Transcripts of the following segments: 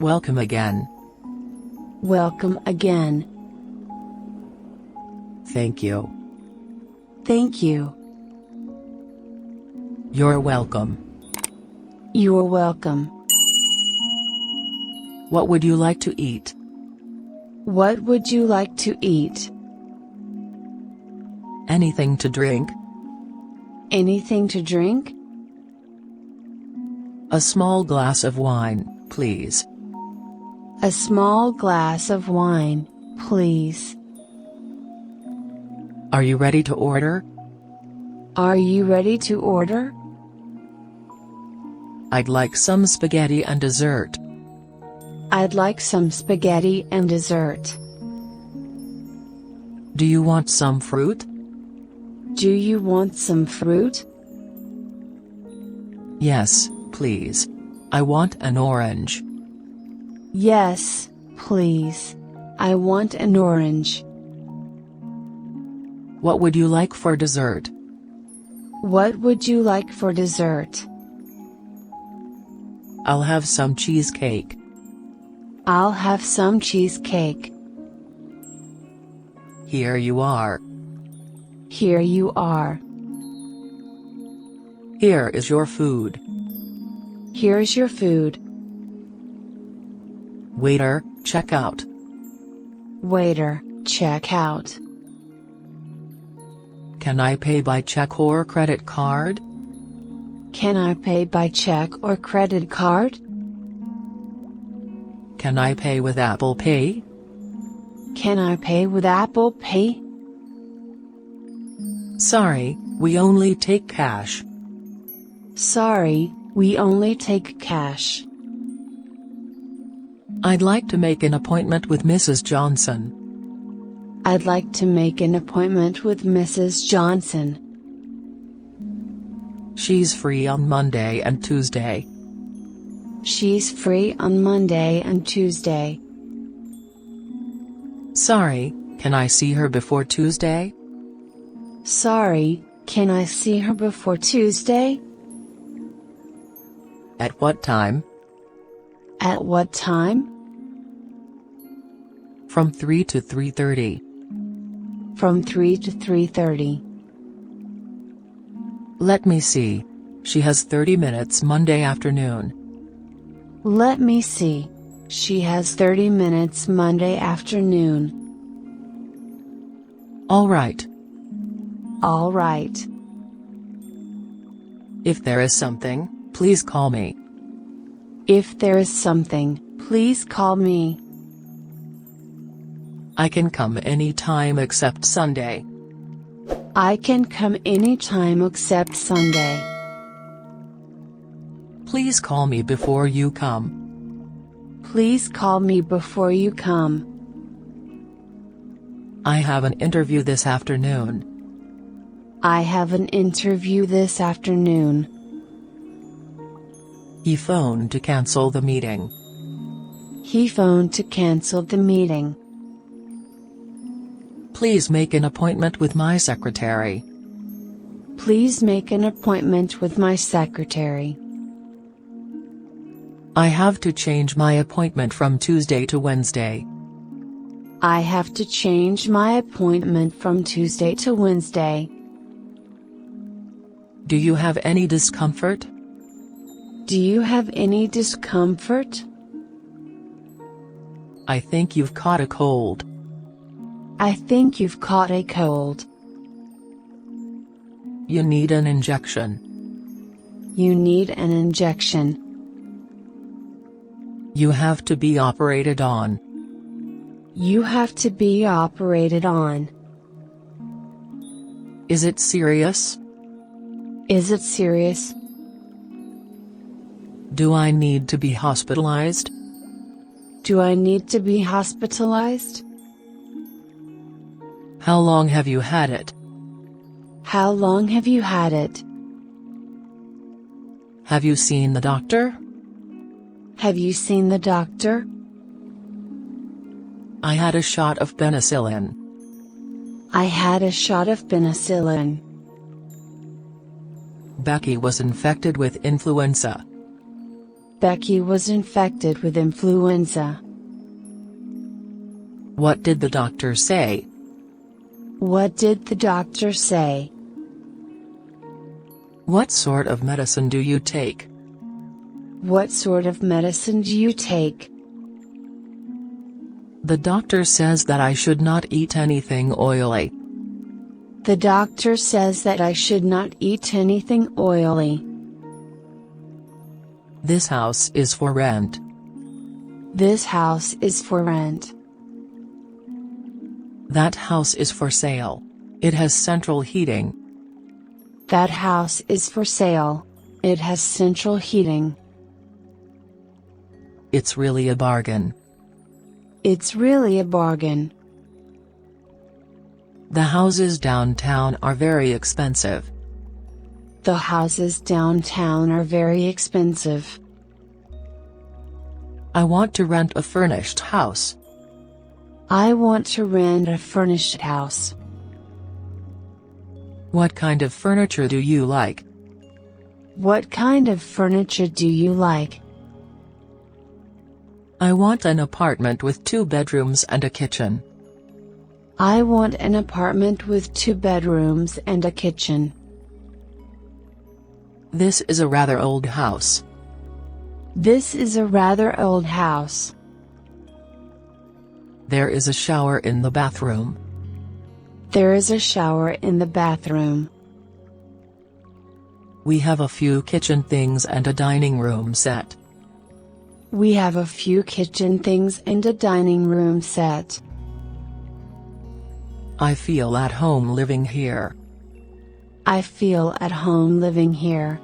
Welcome again. Welcome again. Thank you. Thank you. You're welcome. You're welcome. What would you like to eat? What would you like to eat? Anything to drink? Anything to drink? A small glass of wine, please. A small glass of wine, please. Are you ready to order? Are you ready to order? I'd like some spaghetti and dessert. I'd like some spaghetti and dessert. Do you want some fruit? Do you want some fruit? Yes, please. I want an orange. Yes, please. I want an orange. What would you like for dessert? What would you like for dessert? I'll have some cheesecake. I'll have some cheesecake. Here you are. Here you are. Here is your food. Here's your food. Waiter, check out. Waiter, check out. Can I pay by check or credit card? Can I pay by check or credit card? Can I pay with Apple Pay? Can I pay with Apple Pay? Sorry, we only take cash. Sorry, we only take cash. I'd like to make an appointment with Mrs. Johnson. I'd like to make an appointment with Mrs. Johnson. She's free on Monday and Tuesday. She's free on Monday and Tuesday. Sorry, can I see her before Tuesday? Sorry, can I see her before Tuesday? At what time? At what time? From 3 to 3:30. From 3 to 3:30. Let me see. She has 30 minutes Monday afternoon. Let me see. She has 30 minutes Monday afternoon. All right. All right. If there is something, please call me. If there is something, please call me. I can come any time except Sunday. I can come anytime except Sunday. Please call me before you come. Please call me before you come. I have an interview this afternoon. I have an interview this afternoon. He phoned to cancel the meeting. He phoned to cancel the meeting. Please make an appointment with my secretary. Please make an appointment with my secretary. I have to change my appointment from Tuesday to Wednesday. I have to change my appointment from Tuesday to Wednesday. Do you have any discomfort? Do you have any discomfort? I think you've caught a cold. I think you've caught a cold. You need an injection. You need an injection. You have to be operated on. You have to be operated on. Is it serious? Is it serious? Do I need to be hospitalized? Do I need to be hospitalized? How long have you had it? How long have you had it? Have you seen the doctor? Have you seen the doctor? I had a shot of penicillin. I had a shot of penicillin. Becky was infected with influenza. Becky was infected with influenza. What did the doctor say? What did the doctor say? What sort of medicine do you take? What sort of medicine do you take? The doctor says that I should not eat anything oily. The doctor says that I should not eat anything oily. This house is for rent. This house is for rent. That house is for sale. It has central heating. That house is for sale. It has central heating. It's really a bargain. It's really a bargain. The houses downtown are very expensive. The houses downtown are very expensive. I want to rent a furnished house. I want to rent a furnished house. What kind of furniture do you like? What kind of furniture do you like? I want an apartment with 2 bedrooms and a kitchen. I want an apartment with 2 bedrooms and a kitchen. This is a rather old house. This is a rather old house. There is a shower in the bathroom. There is a shower in the bathroom. We have a few kitchen things and a dining room set. We have a few kitchen things and a dining room set. I feel at home living here. I feel at home living here.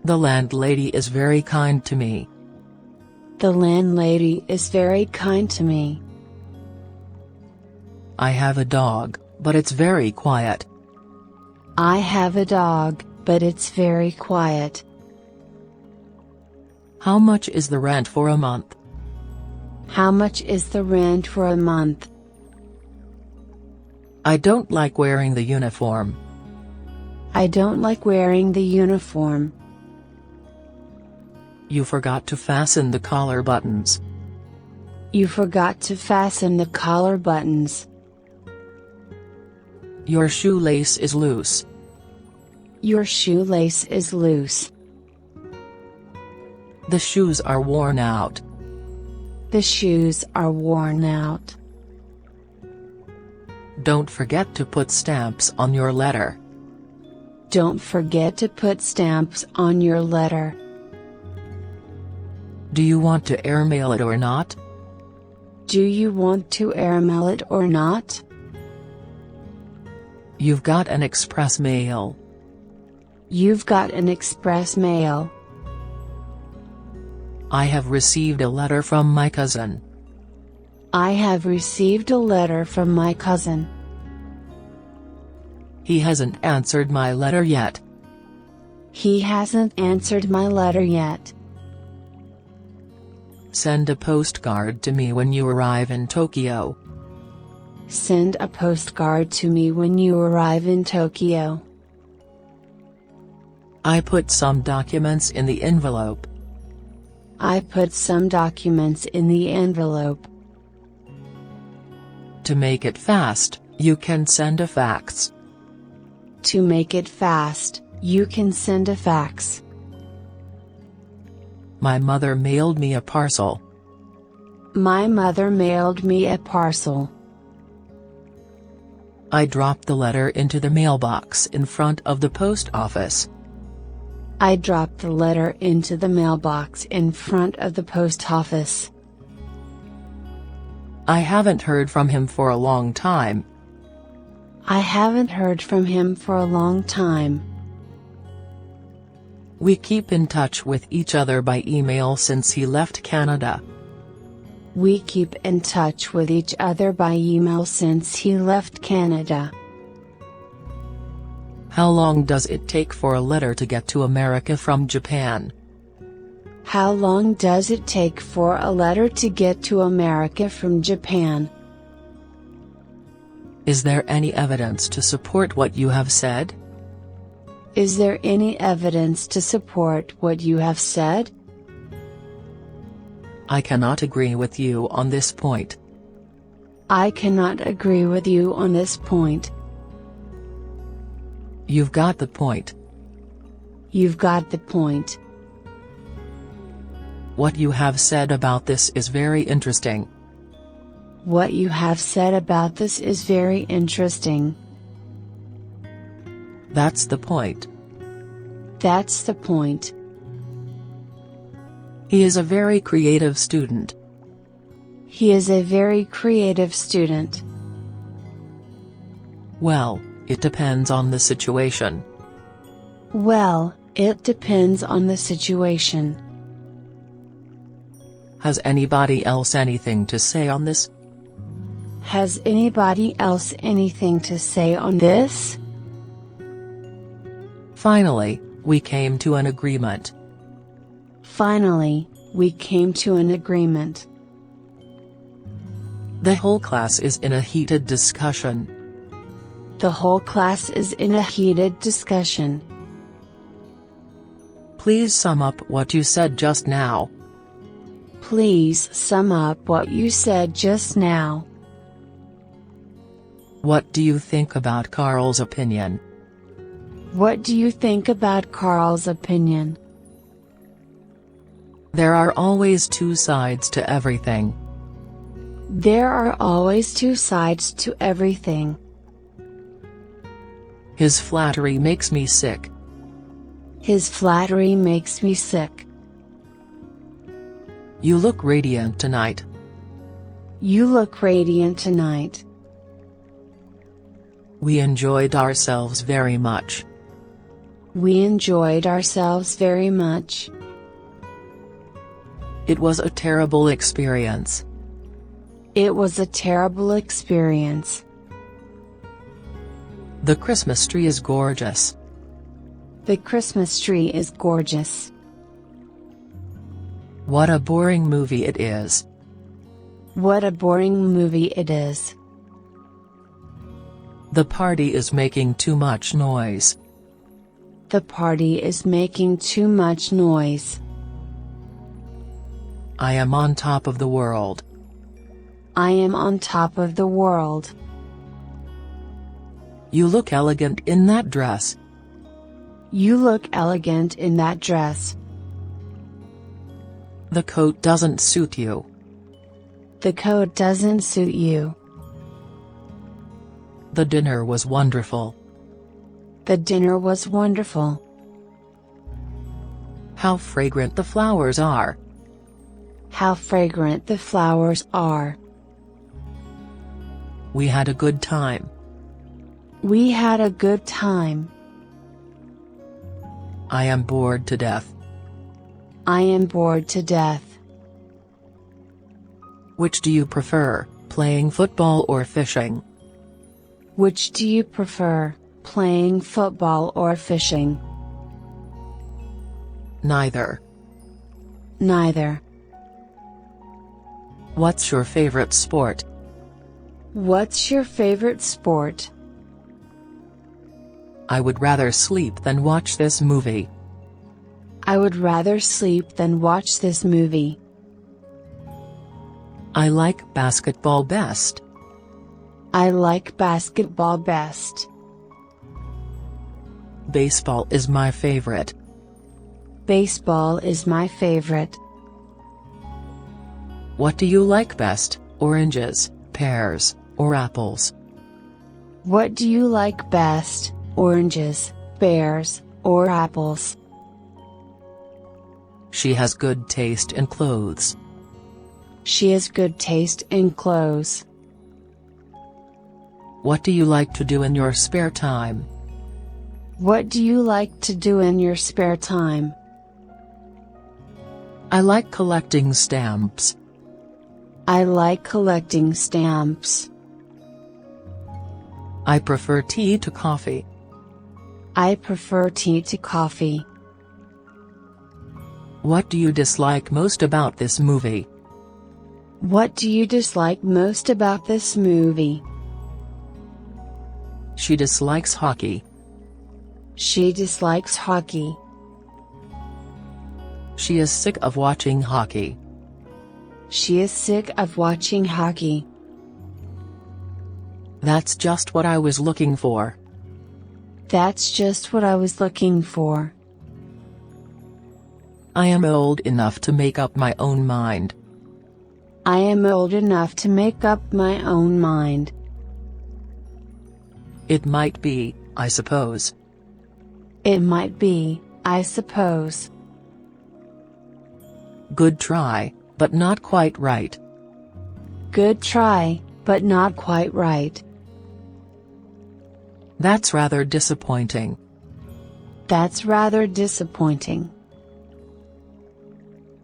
The landlady is very kind to me. The landlady is very kind to me. I have a dog, but it's very quiet. I have a dog, but it's very quiet. How much is the rent for a month? How much is the rent for a month? I don't like wearing the uniform. I don't like wearing the uniform. You forgot to fasten the collar buttons. You forgot to fasten the collar buttons. Your shoelace is loose. Your shoelace is loose. The shoes are worn out. The shoes are worn out. Don't forget to put stamps on your letter. Don't forget to put stamps on your letter. Do you want to airmail it or not? Do you want to airmail it or not? You've got an express mail. You've got an express mail. I have received a letter from my cousin. I have received a letter from my cousin. He hasn't answered my letter yet. He hasn't answered my letter yet. Send a postcard to me when you arrive in Tokyo. Send a postcard to me when you arrive in Tokyo. I put some documents in the envelope. I put some documents in the envelope. To make it fast, you can send a fax. To make it fast, you can send a fax. My mother mailed me a parcel. My mother mailed me a parcel. I dropped the letter into the mailbox in front of the post office. I dropped the letter into the mailbox in front of the post office. I haven't heard from him for a long time. I haven't heard from him for a long time. We keep in touch with each other by email since he left Canada. We keep in touch with each other by email since he left Canada. How long does it take for a letter to get to America from Japan? How long does it take for a letter to get to America from Japan? Is there any evidence to support what you have said? Is there any evidence to support what you have said? I cannot agree with you on this point. I cannot agree with you on this point. You've got the point. You've got the point. What you have said about this is very interesting. What you have said about this is very interesting. That's the point. That's the point. He is a very creative student. He is a very creative student. Well, it depends on the situation. Well, it depends on the situation. Has anybody else anything to say on this? Has anybody else anything to say on this? Finally, we came to an agreement. Finally, we came to an agreement. The whole class is in a heated discussion. The whole class is in a heated discussion. Please sum up what you said just now. Please sum up what you said just now. What do you think about Carl's opinion? What do you think about Carl's opinion? There are always two sides to everything. There are always two sides to everything. His flattery makes me sick. His flattery makes me sick. You look radiant tonight. You look radiant tonight. We enjoyed ourselves very much. We enjoyed ourselves very much. It was a terrible experience. It was a terrible experience. The Christmas tree is gorgeous. The Christmas tree is gorgeous. What a boring movie it is. What a boring movie it is. The party is making too much noise. The party is making too much noise. I am on top of the world. I am on top of the world. You look elegant in that dress. You look elegant in that dress. The coat doesn't suit you. The coat doesn't suit you. The dinner was wonderful. The dinner was wonderful. How fragrant the flowers are. How fragrant the flowers are. We had a good time. We had a good time. I am bored to death. I am bored to death. Which do you prefer, playing football or fishing? Which do you prefer, playing football or fishing? Neither. Neither. What's your favorite sport? What's your favorite sport? I would rather sleep than watch this movie. I would rather sleep than watch this movie. I like basketball best. I like basketball best. Baseball is my favorite. Baseball is my favorite. What do you like best, oranges, pears, or apples? What do you like best, oranges, pears, or apples? She has good taste in clothes. She has good taste in clothes. What do you like to do in your spare time? What do you like to do in your spare time? I like collecting stamps. I like collecting stamps. I prefer tea to coffee. I prefer tea to coffee. What do you dislike most about this movie? What do you dislike most about this movie? She dislikes hockey. She dislikes hockey. She is sick of watching hockey. She is sick of watching hockey. That's just what I was looking for. That's just what I was looking for. I am old enough to make up my own mind. I am old enough to make up my own mind. It might be, I suppose. It might be, I suppose. Good try, but not quite right. Good try, but not quite right. That's rather disappointing. That's rather disappointing.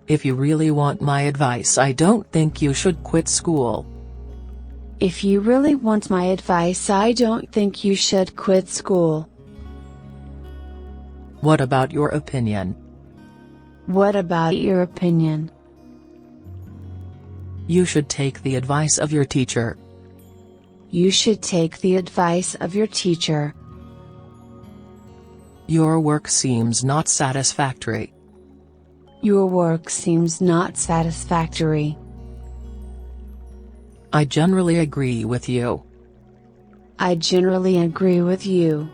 If you really want my advice, I don't think you should quit school. If you really want my advice, I don't think you should quit school. What about your opinion? What about your opinion? You should take the advice of your teacher. You should take the advice of your teacher. Your work seems not satisfactory. Your work seems not satisfactory. I generally agree with you. I generally agree with you.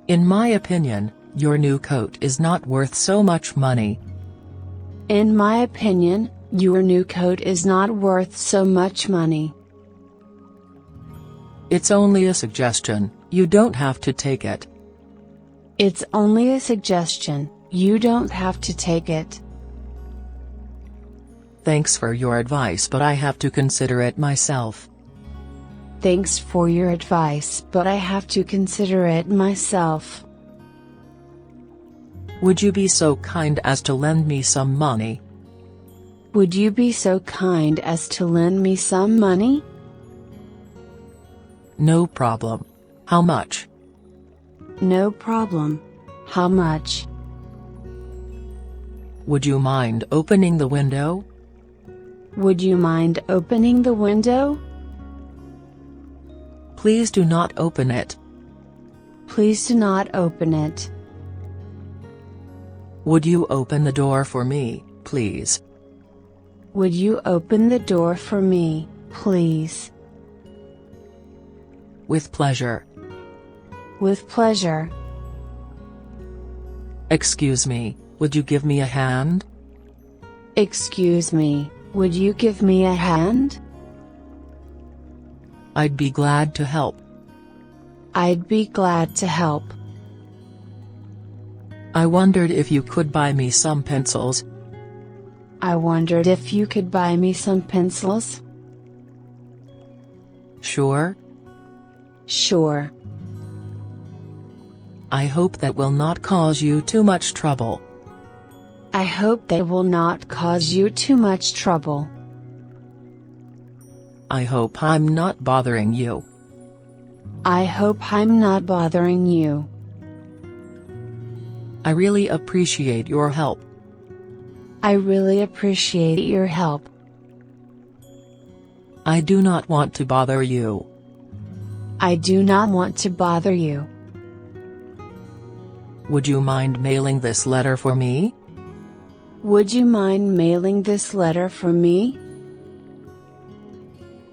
In my opinion, your new coat is not worth so much money. In my opinion, your new coat is not worth so much money. It's only a suggestion, you don't have to take it. It's only a suggestion, you don't have to take it. Thanks for your advice, but I have to consider it myself. Thanks for your advice, but I have to consider it myself. Would you be so kind as to lend me some money? Would you be so kind as to lend me some money? No problem. How much? No problem. How much? Would you mind opening the window? Would you mind opening the window? Please do not open it. Please do not open it. Would you open the door for me, please? Would you open the door for me, please? With pleasure. With pleasure. Excuse me, would you give me a hand? Excuse me, would you give me a hand? I'd be glad to help. I'd be glad to help. I wondered if you could buy me some pencils. I wondered if you could buy me some pencils. Sure? Sure. I hope that will not cause you too much trouble. I hope that will not cause you too much trouble. I hope I'm not bothering you. I hope I'm not bothering you. I really appreciate your help. I really appreciate your help. I do not want to bother you. I do not want to bother you. Would you mind mailing this letter for me? Would you mind mailing this letter for me?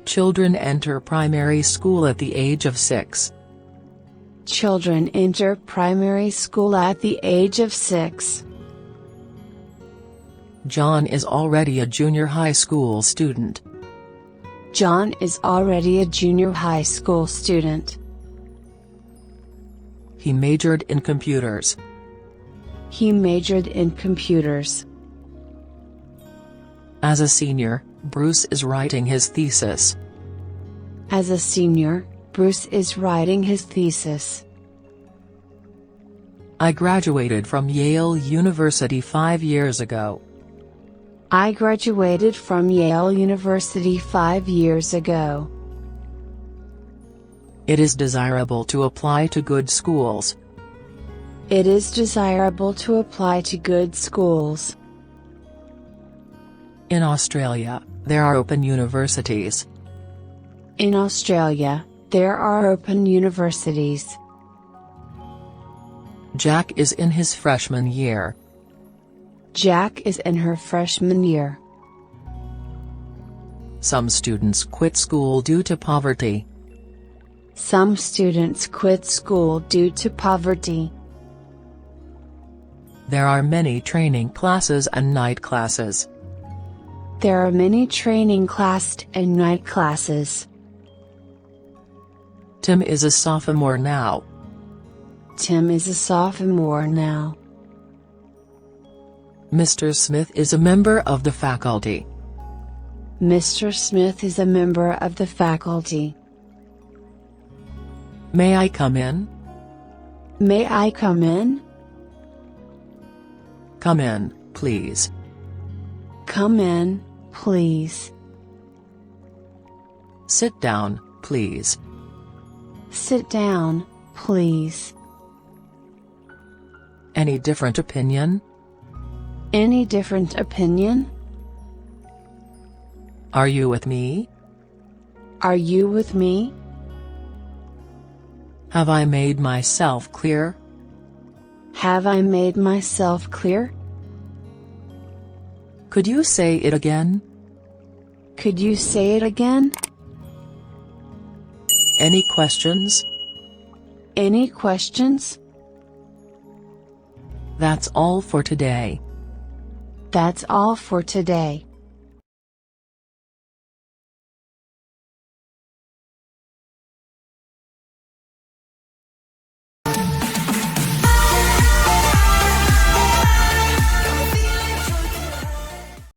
Children enter primary school at the age of 6. Children enter primary school at the age of 6. John is already a junior high school student. John is already a junior high school student. He majored in computers. He majored in computers. As a senior, Bruce is writing his thesis. As a senior, Bruce is writing his thesis. I graduated from Yale University 5 years ago. I graduated from Yale University 5 years ago. It is desirable to apply to good schools. It is desirable to apply to good schools. In Australia, there are open universities. In Australia, there are open universities. Jack is in his freshman year. Jack is in her freshman year. Some students quit school due to poverty. Some students quit school due to poverty. There are many training classes and night classes. There are many training classes and night classes. Tim is a sophomore now. Tim is a sophomore now. Mr. Smith is a member of the faculty. Mr. Smith is a member of the faculty. May I come in? May I come in? Come in, please. Come in, please. Sit down, please. Sit down, please. Any different opinion? Any different opinion? Are you with me? Are you with me? Have I made myself clear? Have I made myself clear? Could you say it again? Could you say it again? Any questions? Any questions? That's all for today. That's all for today.